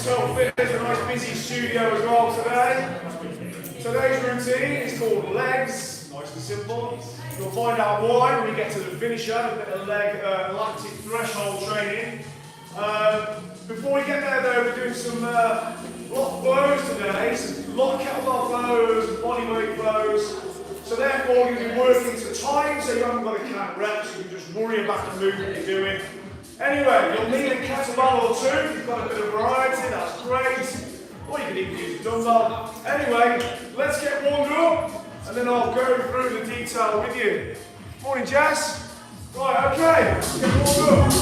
yourself fit. There's a nice busy studio as well today. Today's routine is called Legz, nice and simple. You'll find out why when we get to the finisher, a bit of leg lactic threshold training. Before we get there though, we're doing some block blows today, a lot of kettlebell blows, bodyweight blows. So therefore you're going to be working to time, so you haven't got to count reps, you can just worry about the movement you're doing. Anyway, you'll need a kettlebell or two, if you've got a bit of variety, that's great. Or you can even use a dumbbell. Anyway, let's get warmed up, and then I'll go through the detail with you. Morning, Jess. Right, okay, let's get warmed up.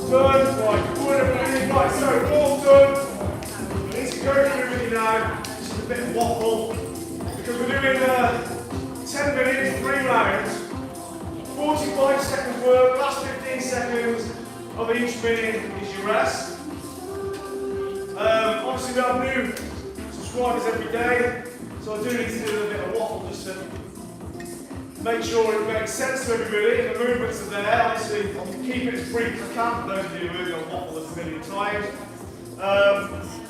turns, right, forward and moving, right, so all done. I need to go through with you now, just a bit of waffle, because we're doing 10 minutes, 3 rounds, 45 seconds work, last 15 seconds of each minute is your rest. Obviously we have new subscribers every day, so I do need to do a little bit of waffle just to make sure it makes sense to everybody. The movements are there, obviously I'll keep it as brief as I can for those of you who really on waffle a million times.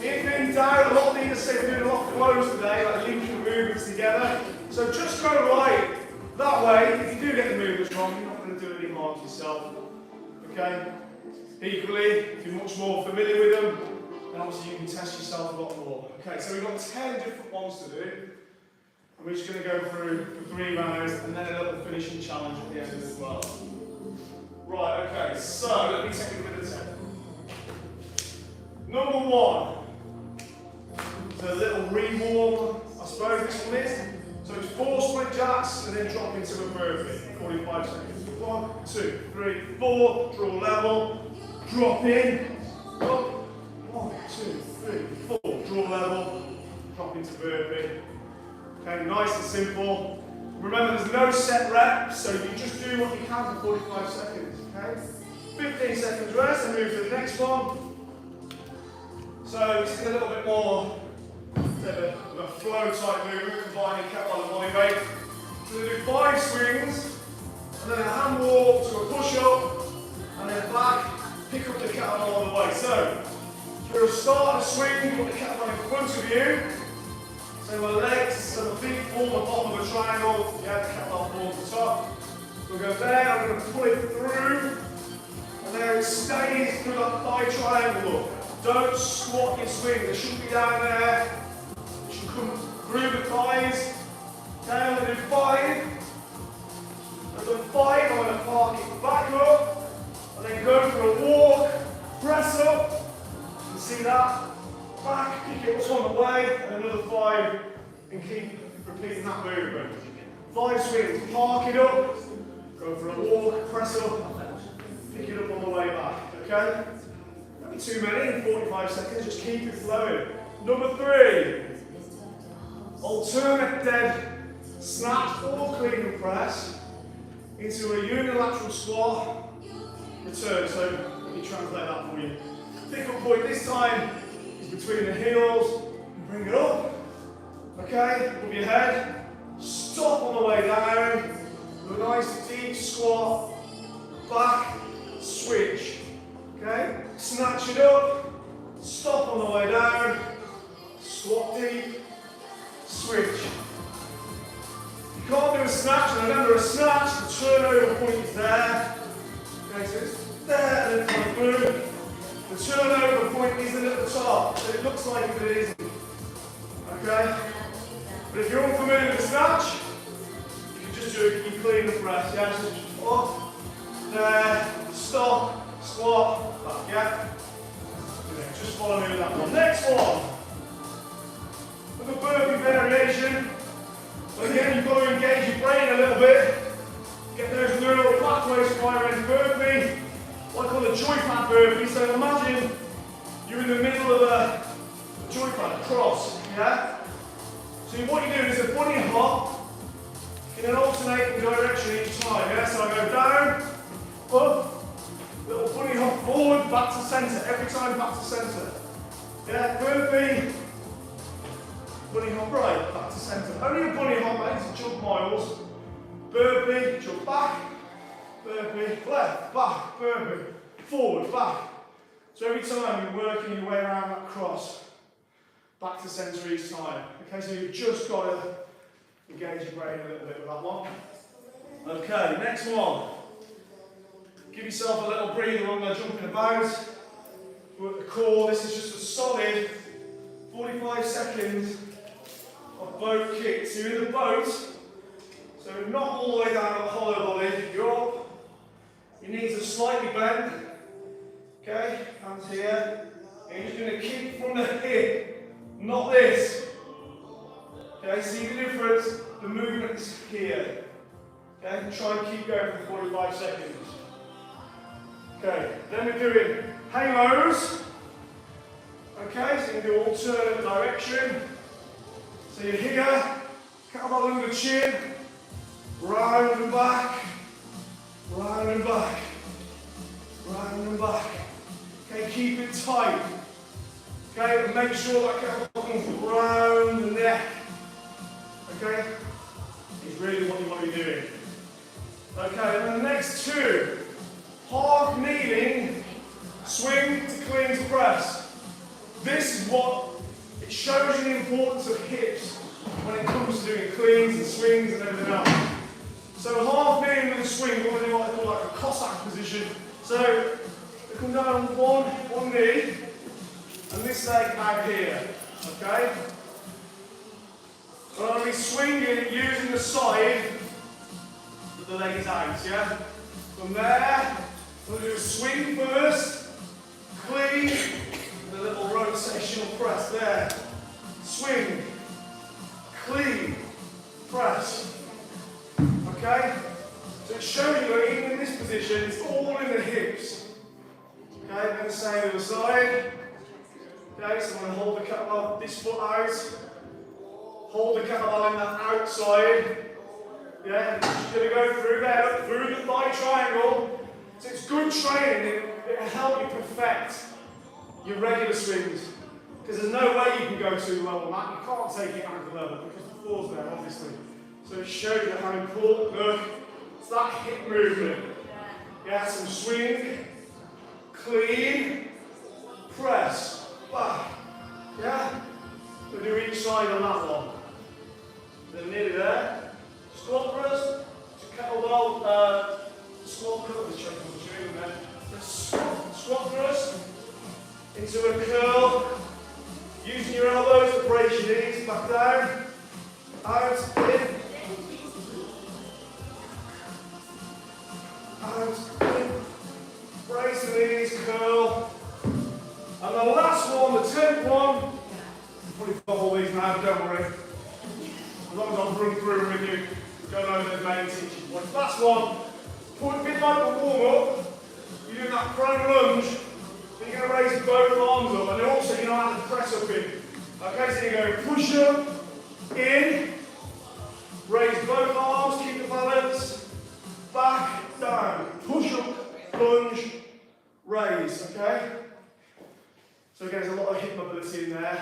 If in doubt, a lot of these say we're doing a lot of flows today, like linking the movements together. So just go right that way. If you do get the movements wrong, you're not going to do any harm to yourself. Okay? Equally, if you're much more familiar with them, then obviously you can test yourself a lot more. Okay, so we've got 10 different ones to do. And we're just going to go through for 3 rounds and then a little finishing challenge at the end as well. Right, okay, so let me take a bit of time. Number 1. A little rewarm, I suppose this one is. So it's 4 split jacks and then drop into a burpee. 45 seconds. 1, 2, 3, 4. Draw level. Drop in. Up. 1, 2, 3, 4. Draw level. Drop into burpee. Okay, nice and simple. Remember, there's no set rep, so you just do what you can for 45 seconds. Okay. 15 seconds rest and move to the next one. So this is a little bit more of a flow type movement, combining kettlebell and body weight. So we do 5 swings, and then a hand walk to a push up, and then back, pick up the kettlebell on the way. So for a start, a swing, put the kettlebell in front of you. So my legs, so the feet form the bottom of a triangle, yeah, the kettlebell forms the top. We'll go there, I'm going to pull it through, and there it stays through that thigh triangle. Don't squat your swing, they shouldn't be down there. You should come through the thighs. Down and do 5. I've done 5, I'm going to park it back up, and then go for a walk, press up. You can see that. Back, pick it up on the way, and another 5, and keep repeating that movement. 5 swings, park it up, go for a walk, press up, pick it up on the way back, okay? Don't be too many in 45 seconds, just keep it flowing. Number 3, alternate dead snatch or clean and press into a unilateral squat, return. So let me translate that for you. Pick up point this time between the heels, and bring it up, okay, move your head, stop on the way down, do a nice deep squat, back, switch, okay, snatch it up, stop on the way down, squat deep, switch. You can't do a snatch, and remember a snatch, the turnover point is there, okay, so it's there, and then come through. The turnover point isn't at the top, so it looks like it, but it isn't. Okay? But if you're unfamiliar with the snatch, you can just do it, you clean the breath, yeah? Just up, there, stop, squat, back, yeah? Just follow me with that one. Next one. With a burpee variation. So again, you've got to engage your brain a little bit. Get those neural pathways firing. Burpee. What I call a joypad burpee. So imagine you're in the middle of a joypad, a cross, yeah? So what you do is a bunny hop in an alternating direction each time, yeah? So I go down, up, little bunny hop forward, back to centre, every time back to centre. Yeah, burpee, bunny hop right, back to centre. Only a bunny hop, I need to jump miles. Burpee, jump back, burpee, left, back, burpee, forward, back. So every time you're working your way around that cross, back to centre each time. Okay, so you've just got to engage your brain a little bit with that one. Okay, next one. Give yourself a little breather on there, jumping about. Work the core. This is just a solid 45 seconds of boat kicks. So you're in the boat, so not all the way down the hollow body. You're up. Your knees are slightly bent. Okay, hands here. And you're just going to kick from the hip, not this. Okay, see the difference? The movement is here. Okay, try and keep going for 45 seconds. Okay, then we're doing halos. Okay, so you can do alternate direction. So you're here, kettlebell under the chin, round and back, round and back, round and back. Okay, keep it tight. Okay, and make sure that kettlebell comes round the neck. Okay, is really what you want to be doing. Okay, and then the next two, half kneeling, swing to clean to press. This is what, it shows you the importance of hips when it comes to doing cleans and swings and everything else. So half kneeling with a swing, we're going to do what I call like a Cossack position. So we come down on one knee, and this leg out here, okay? And I'll be swinging using the side that the leg is out, yeah? From there, we'll do a swing first, clean, and a little rotational press there. Swing, clean, press. Okay? So it shows you that even in this position, it's all in the hips. Okay, then the same on the side. Okay, so I'm going to hold the kettlebell this foot out. Hold the kettlebell in that outside. Yeah, and it's going to go through there, through the thigh triangle. So it's good training. It'll help you perfect your regular swings. Because there's no way you can go too low on that. You can't take it ankle level because the floor's there, obviously. So it shows you how important, look, it's that hip movement. Yeah, some swing, clean, press, back. Yeah? We'll do each side on that one. Then nearly there. Squat thrust, kettlebell, squat thrust, squat thrust, into a curl, using your elbows to brace your knees, back down, out, in, out, in, brace the knees, curl, and the last one, the 10th one, you've probably got all these now, don't worry, as long as I've run through them with you, going over the main teaching points. Last one, put a bit like a warm-up, you're doing that prone lunge, but you're going to raise both arms up, and also you know how to press up in. Okay, so you're going to push up, in, raise both arms, keep the balance, back, down, push up, lunge, raise, okay? So again, there's a lot of hip mobility in there.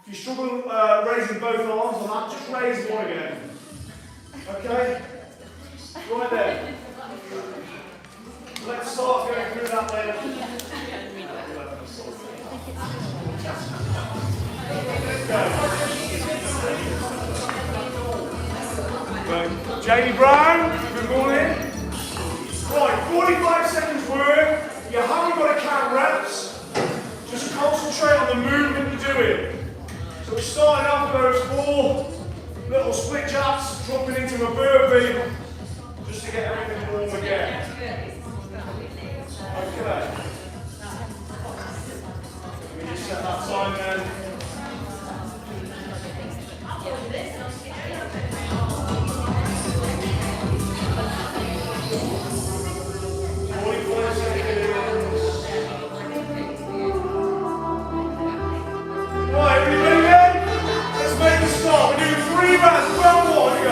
If you struggle raising both arms on that, just raise one again. Okay? Right there. Let's start going through that then. Right. Jamie Brown, good morning. Right, 45 seconds work. You haven't got to count reps. Just concentrate on the movement you're doing. So we're starting off with those 4 little split jabs, dropping into a burpee, just to get everything warm again. Okay. Let me just set that time then. Right, are you ready then? Let's make a start. We're doing 3 reps, 12 more to go.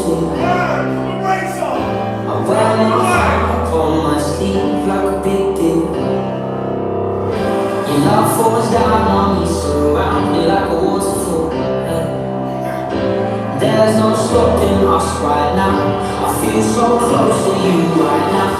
feet. Come on, raise on. I wear my heart on my sleeve like a big deal. Your love falls down on me, surround me like a waterfall. There's no stopping us right now. I feel so close to you right now.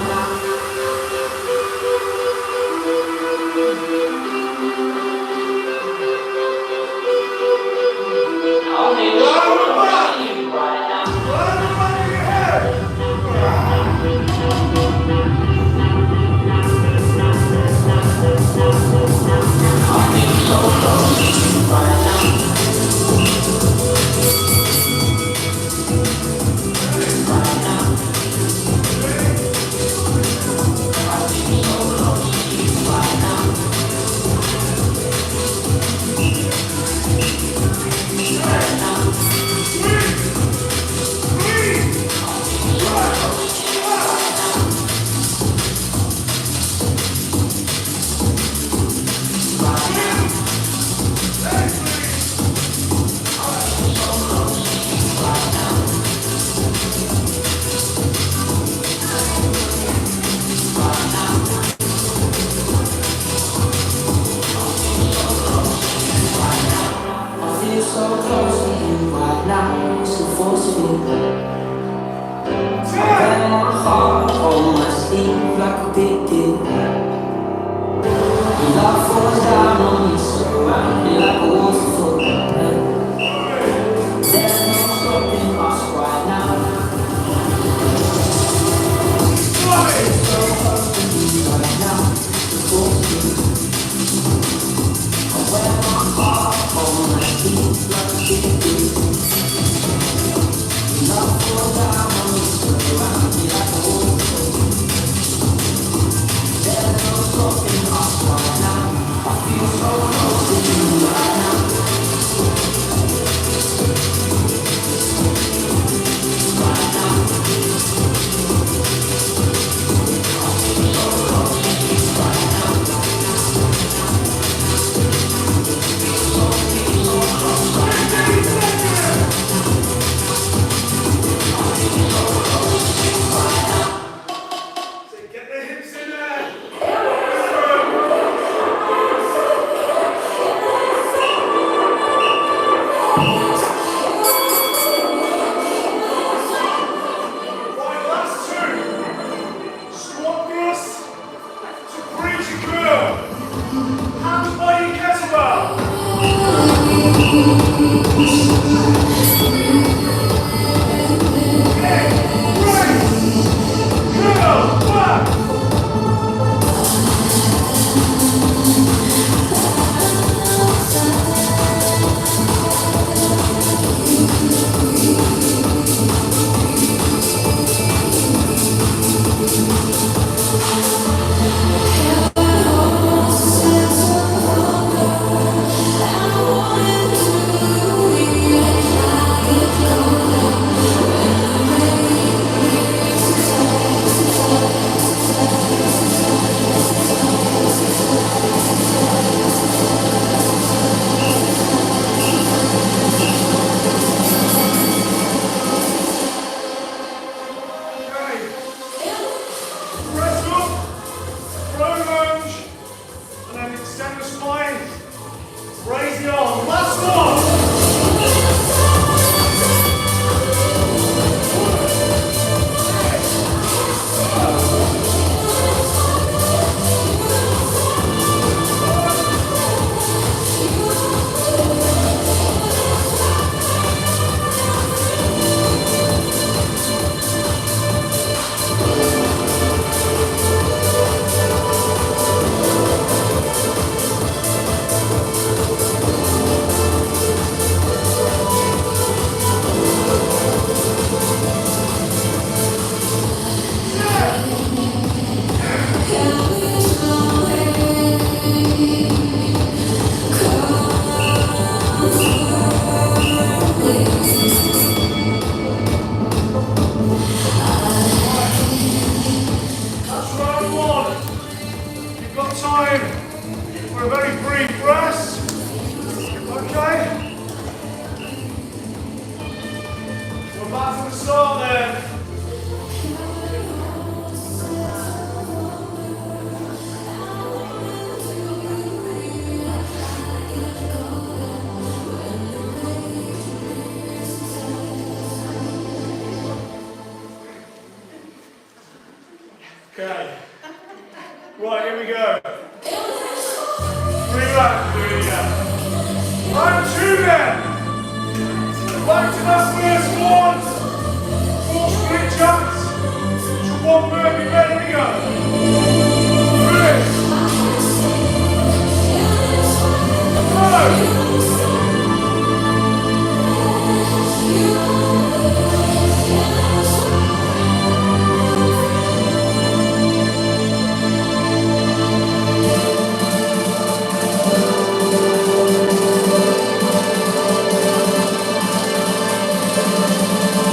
So close to you right now, so forceful. I wear my heart on my sleeve like a big deal. Your love falls down on me, surround me like a waterfall. There's no stopping us right now. So close to you right now, so forceful. I wear my heart on my sleeve like a big deal. Love falls down on me, surround me like a waterfall. There's no stopping us right now. I feel so close to you right now. start there. Okay. Right, here we go. Relax, doing it again. Round two then. Back to that first one. 4 split jumps. To 1 burpee, ready to go. 3, 2,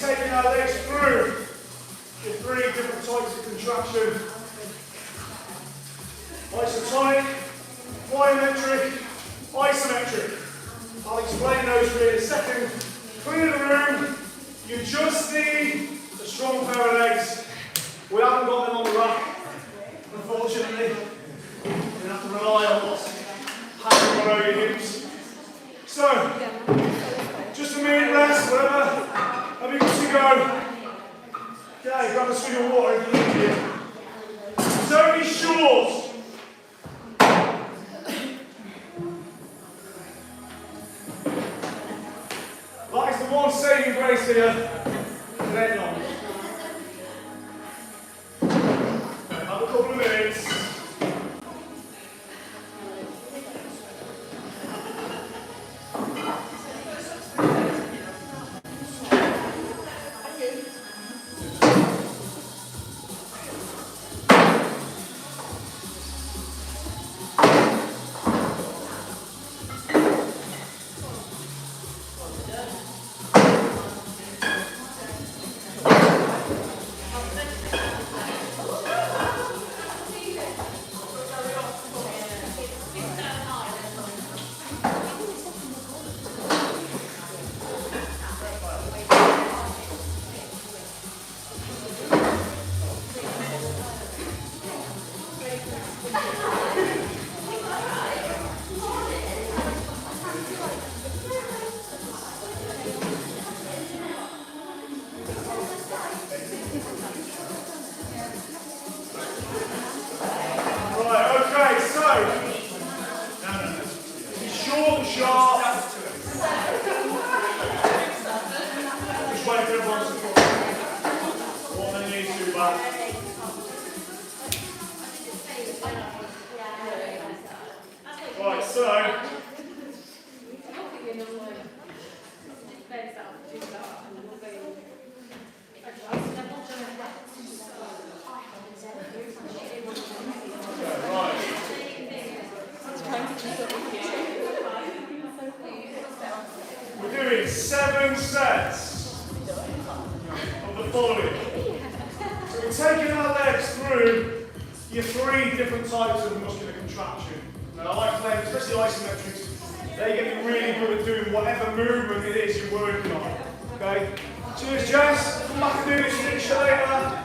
taking our legs through the 3 different types of contraction. Isotonic, plyometric, isometric. I'll explain those for you in a second. Clear the room. You just need a strong pair of legs. We haven't got them on the rack, unfortunately. You're going to have to rely on what's happening below your hips. So, just a minute rest, whatever. Have you good to go? Okay, grab a swig of water if you need it. Don't be short. That is the one saving grace here. Leg on. Have a couple of minutes. Right, so we're doing 7 sets of the following. So we're taking our legs through your 3 different types of muscular contraction. Now I like playing, especially isometrics, they get you really good at doing whatever movement it is you're working on. Okay? Cheers, Jess. Come back and do this finish later.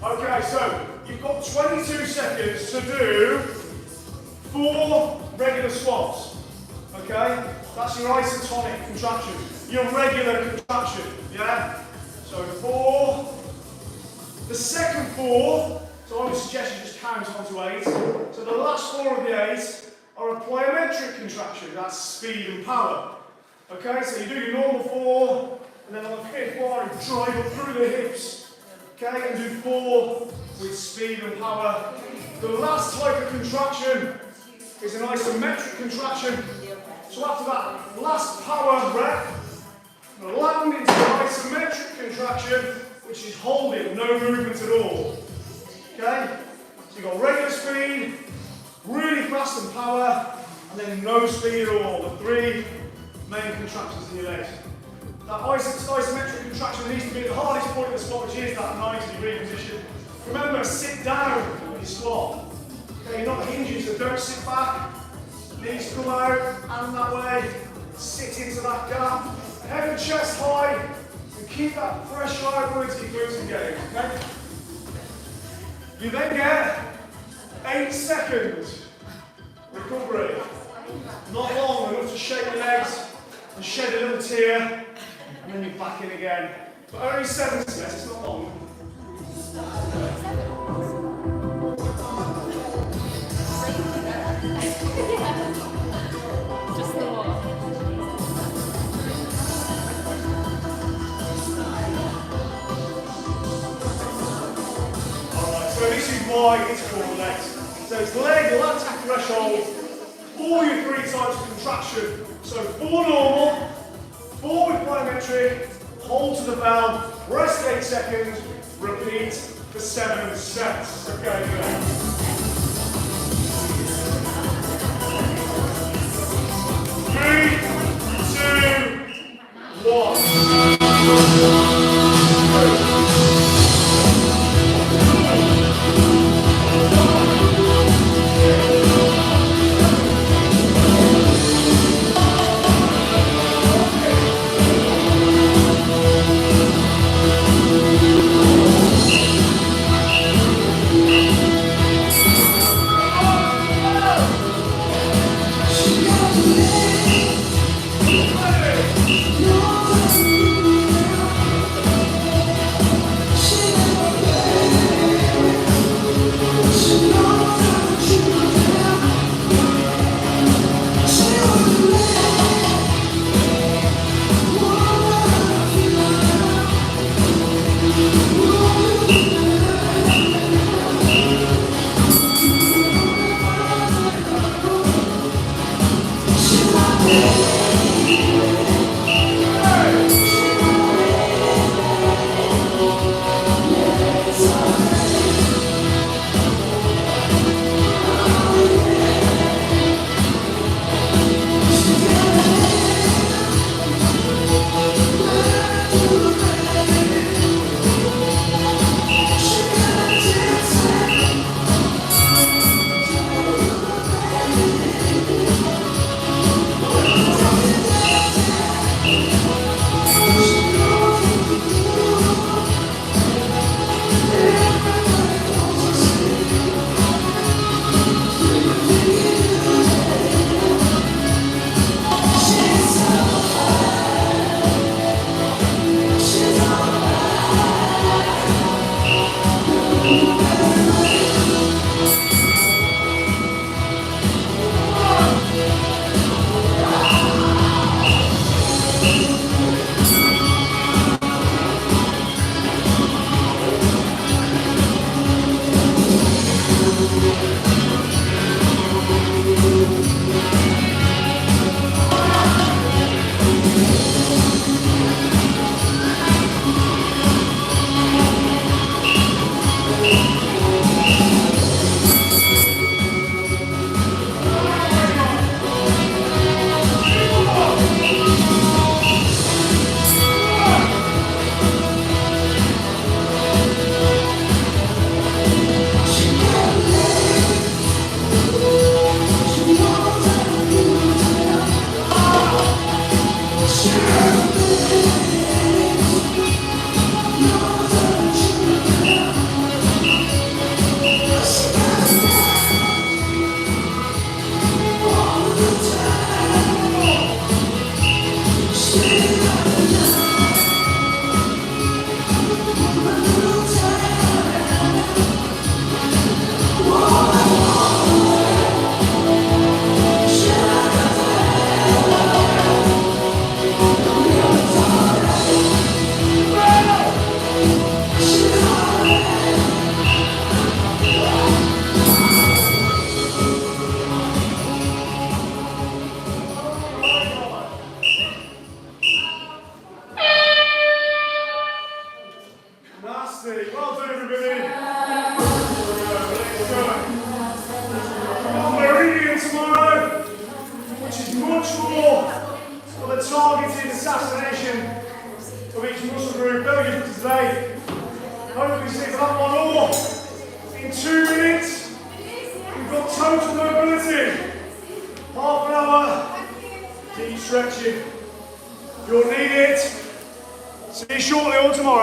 Okay, so you've got 22 seconds to do 4 regular squats. Okay? That's your isotonic contraction. Your regular contraction. Yeah? So 4. The second 4, so I would suggest you just count onto 8. So the last 4 of the 8 are a plyometric contraction. That's speed and power. Okay? So you do your normal 4, and then on the 5th one, you drive up through the hips. Okay? And do 4 with speed and power. The last type of contraction is an isometric contraction. So after that last power rep, land into an isometric contraction, which is holding, no movement at all. Okay? So you've got regular speed, really fast and power, and then no speed at all. The 3 main contractions in your legs. That isometric contraction needs to be at the hardest point of the squat, which is that 90-degree position. Remember, sit down when you squat. Okay, you're not hinging, so don't sit back. Knees come out, and that way. Sit into that gap. Head and chest high, and keep that pressure outwards your glutes engaged. Okay? You then get 8 seconds recovery. Not long enough to shake your legs and shed a little tear, and then you're back in again. But only 7 sets, it's not long. So this is why it's called legs. So it's leg, lat threshold, all your 3 types of contraction. So 4 normal, 4 with plyometric, hold to the bell, rest 8 seconds, repeat for 7 sets. Okay, good. 3, 2, 1. Fantastic. Well done, everybody. Let's go. Meridian tomorrow, which is much more of a targeted assassination of each muscle group. Very good for today. Hopefully see that one more in 2 minutes. We've got total mobility. Half an hour. Keep stretching. You'll need it. See you shortly or tomorrow.